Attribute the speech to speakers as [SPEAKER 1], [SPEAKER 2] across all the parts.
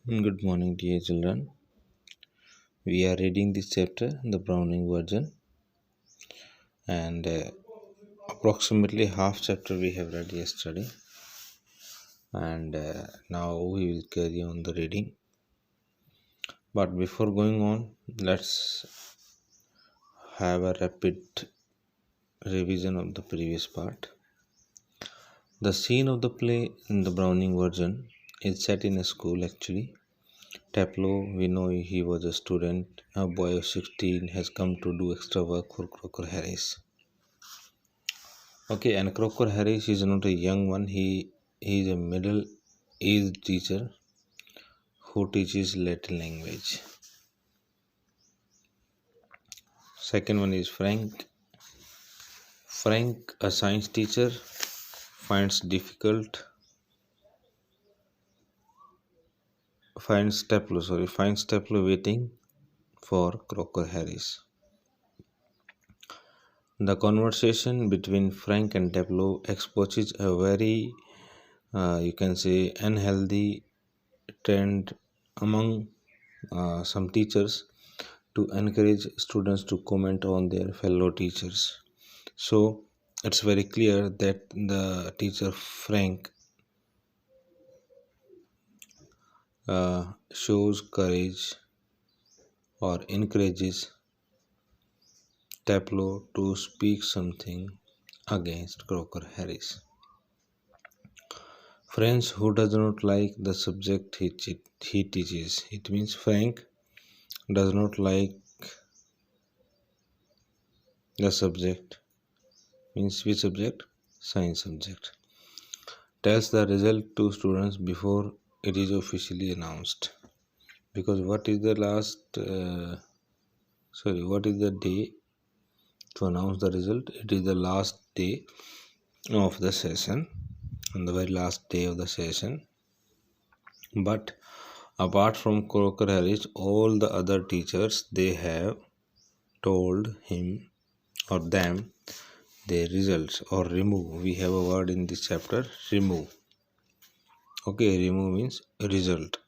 [SPEAKER 1] Good morning, dear children. We are reading this chapter, the Browning version, and approximately half chapter we have read yesterday, and now we will carry on the reading. But before going on, let's have a rapid revision of the previous part. The scene of the play in the Browning version is set in a school actually. Taplow, we know he was a student, a boy of 16, has come to do extra work for Crocker Harris. Okay, and Crocker Harris is not a young one. He is a middle-aged teacher who teaches Latin language. Second one is Frank. Frank, a science teacher, finds Stapler waiting for Crocker Harris. The conversation between Frank and Taplow exposes a very, you can say, unhealthy trend among some teachers to encourage students to comment on their fellow teachers. So it's very clear that the teacher Frank shows courage or encourages Taplow to speak something against Crocker Harris. Friends who does not like the subject he teaches. It means Frank does not like the subject. Means which subject? Science subject. Tells the result to students before it is officially announced. Because what is the day to announce the result? It is the last day of the session, on the very last day of the session. But apart from Crocker Harris, all the other teachers, they have told him or them their results or remove. We have a word in this chapter, remove. Okay, remove means result.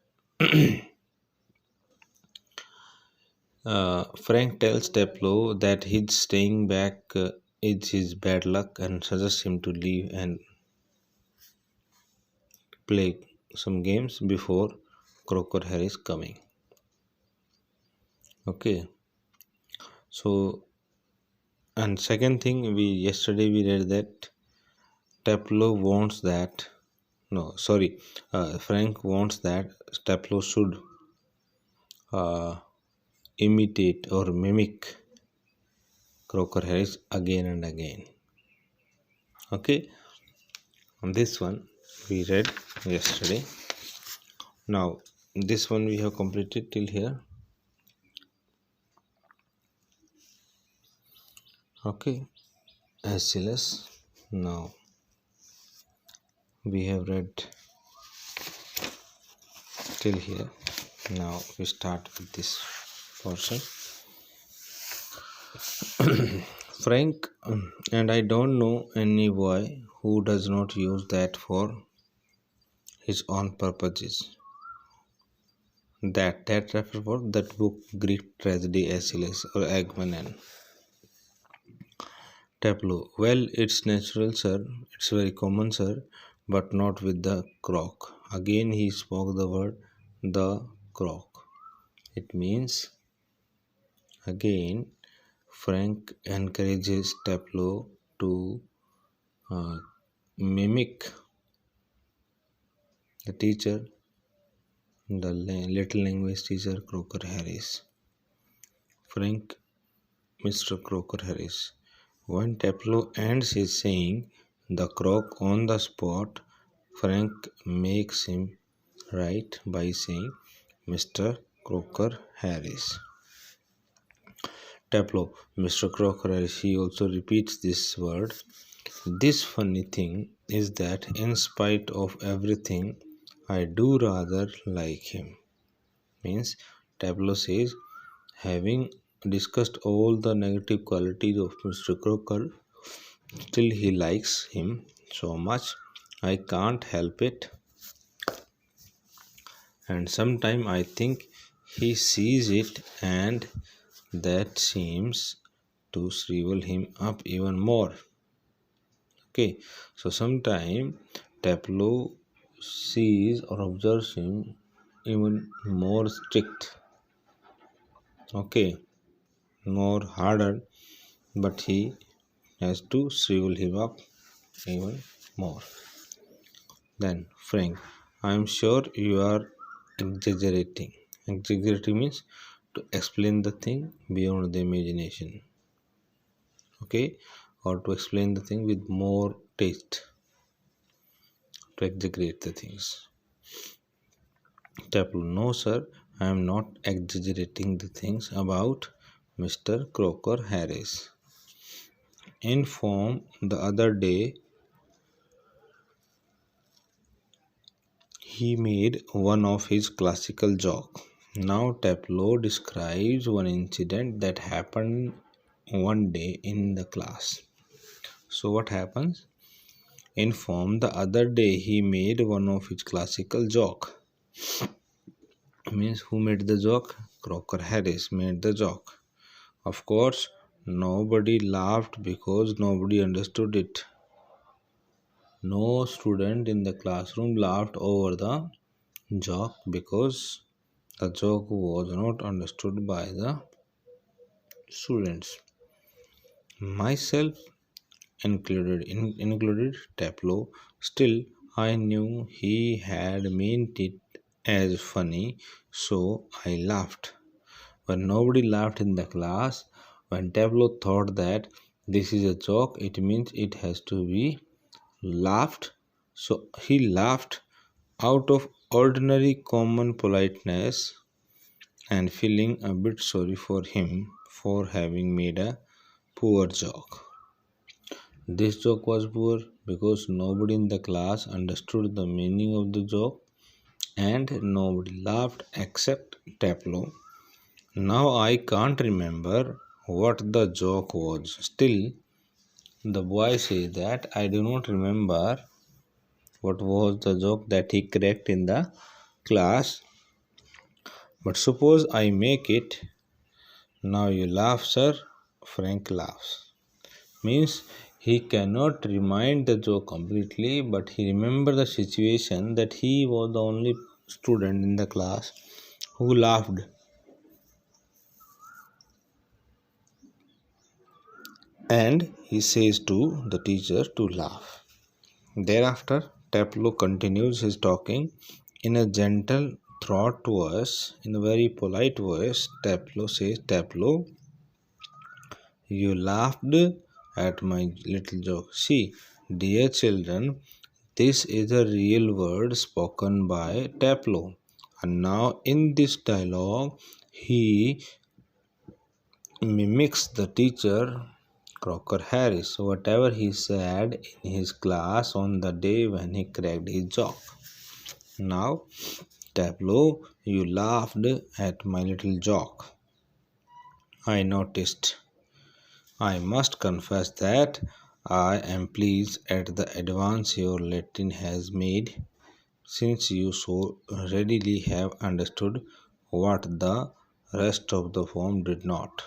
[SPEAKER 1] Frank tells Taplow that his staying back is his bad luck and suggests him to leave and play some games before Crocker Harris coming. Okay, so and second thing, yesterday we read that Taplow wants that Frank wants that Taplow should imitate or mimic Crocker Harris again and again. Okay, on this one we read yesterday. Now this one we have completed till here. Okay, Aeschylus. Now we have read till here. Now we start with this portion. Frank, and I don't know any boy who does not use that for his own purposes. That refers for that book, Greek tragedy Aeschylus or Agamemnon. Taplow, well, it's natural, sir. It's very common, sir, but not with the croc. Again, he spoke the word the croc. It means again Frank encourages Taplow to mimic the teacher, the little language teacher Crocker Harris. Frank, Mr. Crocker Harris. When Taplow ends his saying the croc on the spot, Frank makes him right by saying Mr. Crocker Harris. Taplow, Mr. Crocker Harris, he also repeats this word. This funny thing is that in spite of everything, I do rather like him. Means Taplow says, having discussed all the negative qualities of Mr. Crocker, still he likes him so much. I can't help it. and sometime I think he sees it, and that seems to shrivel him up even more. Okay, so sometime Taplow sees or observes him even more strict, okay, more harder, but he has to shrivel him up even more. Then, Frank, I am sure you are exaggerating. Exaggerating means to explain the thing beyond the imagination, okay, or to explain the thing with more taste, to exaggerate the things. Taple, no, sir, I am not exaggerating the things about Mr. Crocker Harris. In form, the other day he made one of his classical joke. Now Taplow describes one incident that happened one day in the class. So what happens? In form, the other day he made one of his classical joke. Means who made the joke? Crocker Harris made the joke. Of course, nobody laughed because nobody understood it. No student in the classroom laughed over the joke because the joke was not understood by the students. Myself included Taplow. Still, I knew he had meant it as funny, so I laughed. When nobody laughed in the class, when Tableau thought that this is a joke, it means it has to be laughed. So he laughed out of ordinary common politeness and feeling a bit sorry for him for having made a poor joke. This joke was poor because nobody in the class understood the meaning of the joke and nobody laughed except Tableau. Now I can't remember what the joke was. Still, the boy says that I do not remember what was the joke that he cracked in the class. But suppose I make it. Now you laugh, sir. Frank laughs. Means he cannot remind the joke completely, but he remember the situation that he was the only student in the class who laughed. And he says to the teacher to laugh. Thereafter, Taplow continues his talking in a gentle throat voice, in a very polite voice. Taplow says, Taplow, you laughed at my little joke. See, dear children, this is a real word spoken by Taplow. And now in this dialogue, he mimics the teacher Crocker Harris, whatever he said in his class on the day when he cracked his joke. Now, Tableau, you laughed at my little joke. I noticed. I must confess that I am pleased at the advance your Latin has made, since you so readily have understood what the rest of the form did not.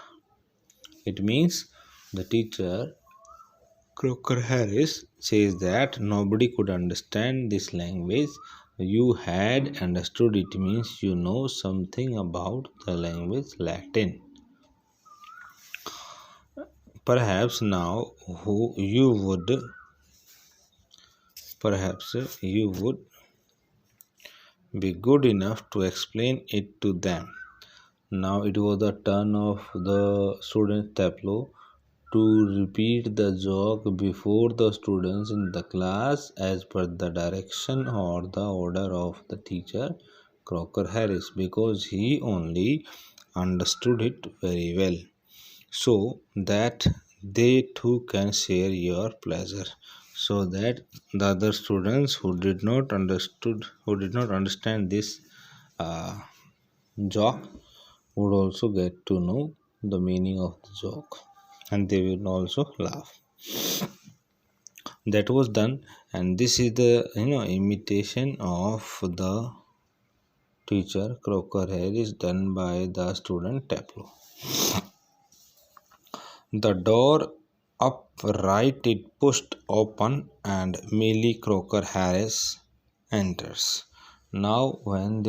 [SPEAKER 1] It means the teacher Crocker Harris says that nobody could understand this language. You had understood it means you know something about the language Latin. Perhaps now who you would be good enough to explain it to them. Now it was the turn of the student Tableau to repeat the joke before the students in the class as per the direction or the order of the teacher Crocker Harris, because he only understood it very well, so that they too can share your pleasure, so that the other students who did not understand this uh, joke would also get to know the meaning of the joke, and they will also laugh. That was done, and this is the imitation of the teacher Crocker hair is done by the student Tableau. The door upright it pushed open and Millie Crocker Harris enters. Now when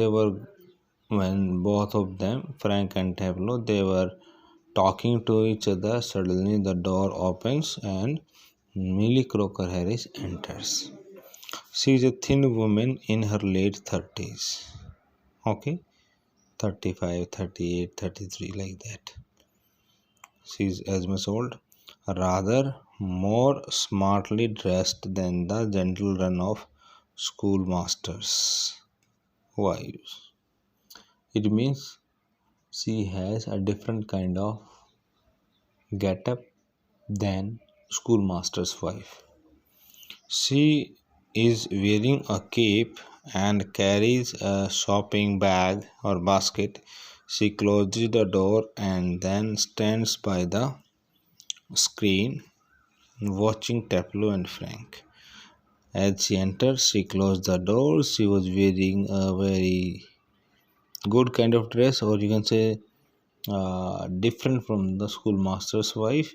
[SPEAKER 1] both of them, Frank and Tableau, they were talking to each other, suddenly the door opens and Millie Crocker Harris enters. She is a thin woman in her late 30s. Okay, 35, 38, 33, like that. She is as much old, rather more smartly dressed than the gentle run of schoolmasters' wives. It means she has a different kind of get up than schoolmaster's wife. She is wearing a cape and carries a shopping bag or basket. She closes the door and then stands by the screen watching Tableau and Frank. As she enters, she closed the door. She was wearing a very good kind of dress, or you can say different from the schoolmaster's wife.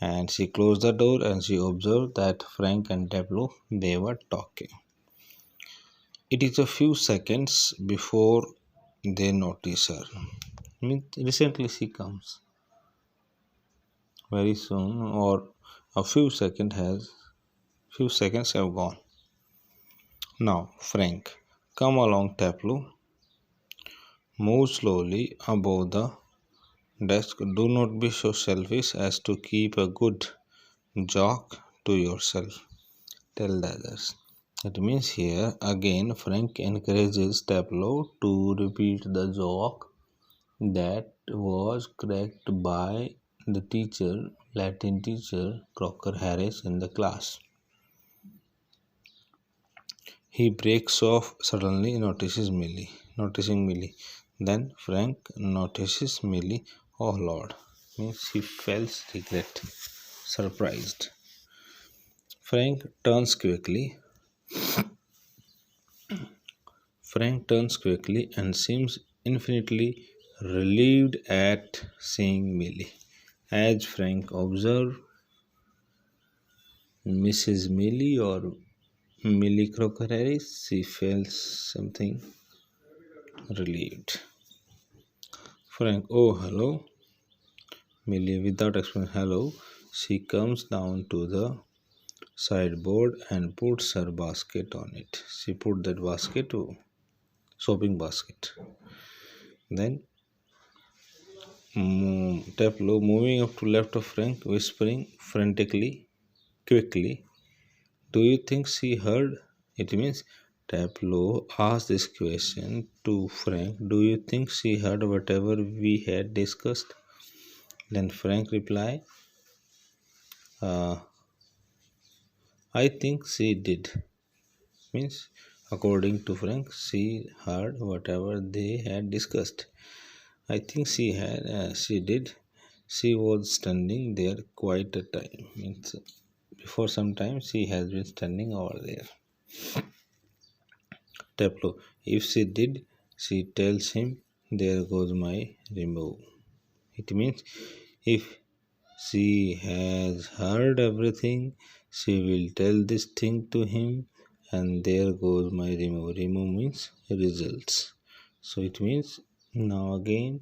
[SPEAKER 1] And she closed the door and she observed that Frank and Tableau they were talking. It is a few seconds before they notice her. I mean, recently she comes. Very soon, or a few seconds have gone. Now, Frank, come along, Tableau. Move slowly above the desk. Do not be so selfish as to keep a good joke to yourself. Tell the others. That means here again Frank encourages Tableau to repeat the joke that was cracked by the teacher, Latin teacher Crocker Harris in the class. He breaks off suddenly, noticing Millie. Then Frank notices Millie. Oh Lord, means he feels regret, surprised. Frank turns quickly and seems infinitely relieved at seeing Millie. As Frank observes Mrs. Millie or Millie Crocker Harris, she feels something relieved. Frank, oh hello. Millie, without explaining hello, she comes down to the sideboard and puts her basket on it. She put that basket to shopping basket. Then Tableau moving up to left of Frank, whispering frantically, quickly. Do you think she heard? It means Tableau asked this question to Frank. Do you think she heard whatever we had discussed? Then Frank replied, uh, I think she did. Means, according to Frank, she heard whatever they had discussed. I think she did. She was standing there quite a time. Means before some time she has been standing over there. Tableau. If she did, she tells him, there goes my remove. It means if she has heard everything, she will tell this thing to him, and there goes my remove. Remove means results. So it means now again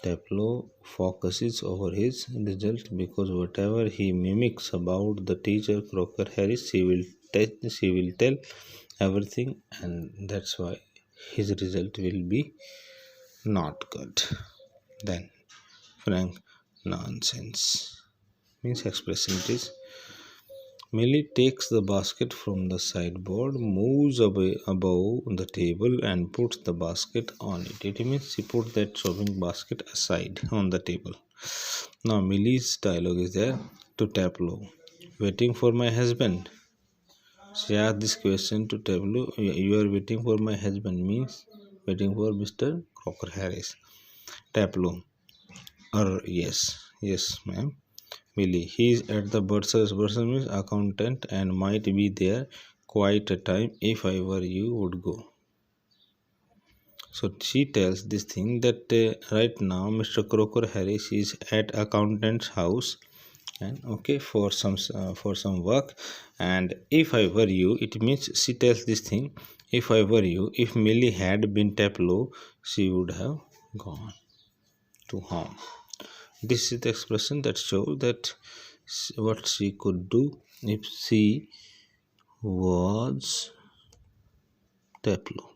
[SPEAKER 1] Tableau focuses over his result because whatever he mimics about the teacher Crocker Harris, she will tell everything, and that's why his result will be not good. Then Frank nonsense means expression it is. Millie takes the basket from the sideboard, moves away above the table, and puts the basket on it. It means she put that shopping basket aside on the table. Now Millie's dialogue is there to Tableau. Waiting for my husband. She asked this question to Tableau. You are waiting for my husband means waiting for Mr. Crocker Harris. Tableau. Yes, ma'am. Millie. He is at the Bursar's. Bursar means accountant and might be there quite a time. If I were you, would go. So she tells this thing that right now Mr. Crocker Harris is at accountant's house and okay for some work, and if I were you, it means she tells this thing, if I were you, if Millie had been tableau, she would have gone to home. This is the expression that shows that what she could do if she was tableau.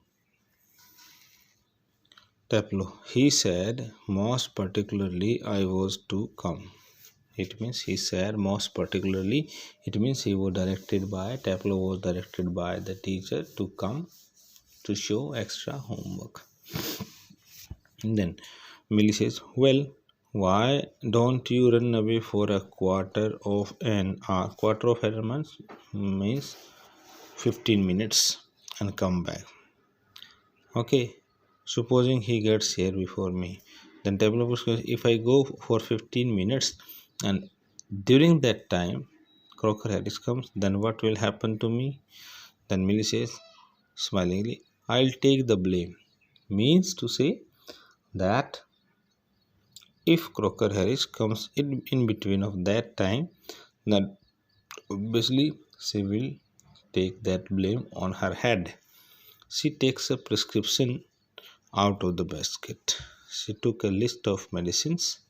[SPEAKER 1] Tableau. He said, most particularly, I was to come. It means he said most particularly. It means he was directed by, tableau was directed by the teacher to come to show extra homework. And then Millie says, well, why don't you run away for a quarter of an hour? Quarter of an hour means 15 minutes and come back. Okay, supposing he gets here before me, then developer says, if I go for 15 minutes and during that time Crocker Harris comes, then what will happen to me? Then Millie says smilingly, I'll take the blame. Means to say that if Crocker Harris comes in between of that time, then obviously she will take that blame on her head. She takes a prescription out of the basket. She took a list of medicines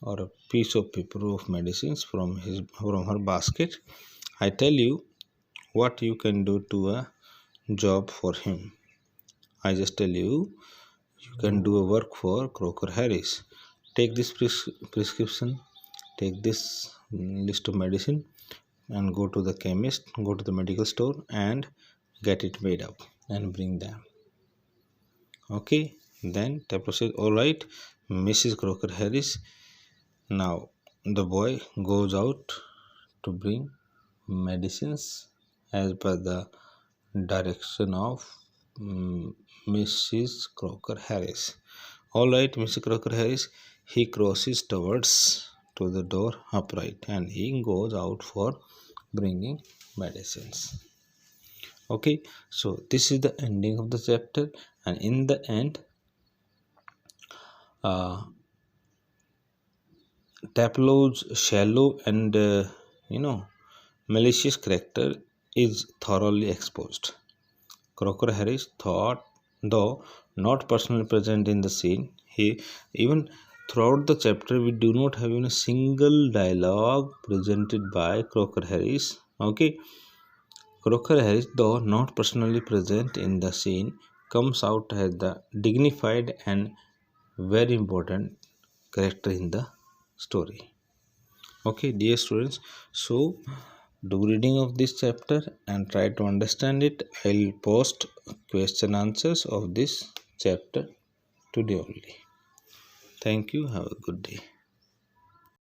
[SPEAKER 1] or a piece of paper of medicines from her basket. I tell you what you can do to a job for him. I just tell you can do a work for Crocker Harris. Take this prescription, take this list of medicine and go to the chemist, go to the medical store and get it made up and bring them. Okay, then Tapo says, alright, Mrs. Crocker Harris. Now the boy goes out to bring medicines as per the direction of Mrs. Crocker Harris. Alright, Mr. Crocker Harris, he crosses towards to the door upright and he goes out for bringing medicines. Okay, so this is the ending of the chapter, and in the end Taplo's shallow and malicious character is thoroughly exposed. Crocker Harris thought, though not personally present in the scene, he even throughout the chapter we do not have even a single dialogue presented by Crocker Harris. Okay, Crocker Harris, though not personally present in the scene, comes out as the dignified and very important character in the story. Okay, dear students, so do reading of this chapter and try to understand it. I'll post question answers of this chapter today only. Thank you. Have a good day.